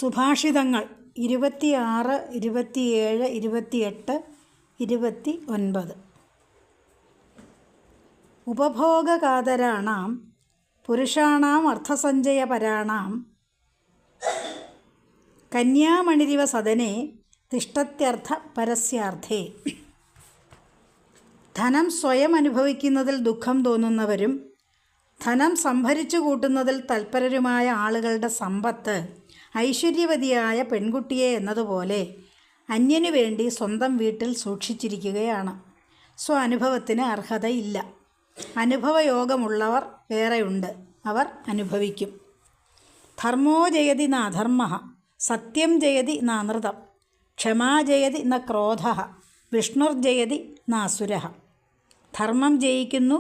സുഭാഷിതങ്ങൾ 26, 27, 28, 29. ഉപഭോഗകാതരാണാം പുരുഷാണാം അർത്ഥസഞ്ചയപരാണാം കന്യാമണിരിവ സദനേ തിഷ്ഠത്യർത്ഥ പരസ്യാർത്ഥേ. ധനം സ്വയം അനുഭവിക്കുന്നതിൽ ദുഃഖം തോന്നുന്നവരും ധനം സംഭരിച്ചു കൂട്ടുന്നതിൽ തൽപരരുമായ ആളുകളുടെ സമ്പത്ത് ഐശ്വര്യവതിയായ പെൺകുട്ടിയെ എന്നതുപോലെ അന്യനു വേണ്ടി സ്വന്തം വീട്ടിൽ സൂക്ഷിച്ചിരിക്കുകയാണ്. അനുഭവത്തിന് അർഹതയില്ല. അനുഭവയോഗമുള്ളവർ വേറെയുണ്ട്, അവർ അനുഭവിക്കും. ധർമ്മോ ജയതി ന അധർമ്മ, സത്യം ജയതി ന അനൃതം, ക്ഷമാ ജയതി ന ക്രോധ, വിഷ്ണുർജയതി ന അസുര. ധർമ്മം ജയിക്കുന്നു,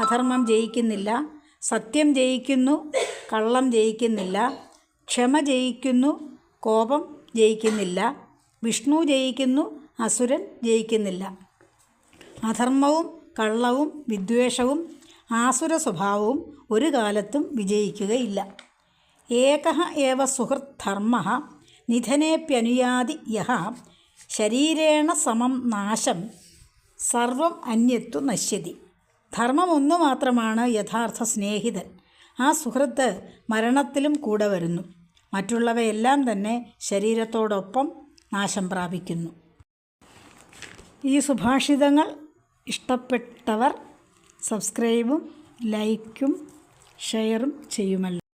അധർമ്മം ജയിക്കുന്നില്ല. സത്യം ജയിക്കുന്നു, കള്ളം ജയിക്കുന്നില്ല. ക്ഷമ ജയിക്കുന്നു, കോപം ജയിക്കുന്നില്ല. വിഷ്ണു ജയിക്കുന്നു, അസുരൻ ജയിക്കുന്നില്ല. അധർമ്മവും കള്ളവും വിദ്വേഷവും ആസുര സ്വഭാവവും ഒരു കാലത്തും വിജയിക്കുകയില്ല. ഏകഃ ഏവ സുഹൃത് ധർമ്മഃ നിധനേപ്യനുയാതി യഃ ശരീരേണ സമം നാശം സർവം അന്യത്തു നശ്യതി. ധർമ്മം ഒന്നു മാത്രമാണ് യഥാർത്ഥ സ്നേഹിതൻ. ആ സുഹൃത്ത് മരണത്തിലും കൂടെ വരുന്നു. മറ്റുള്ളവയെല്ലാം തന്നെ ശരീരത്തോടൊപ്പം നാശം പ്രാപിക്കുന്നു. ഈ സുഭാഷിതങ്ങൾ ഇഷ്ടപ്പെട്ടവർ സബ്സ്ക്രൈബും ലൈക്കും ഷെയറും ചെയ്യുമല്ലോ.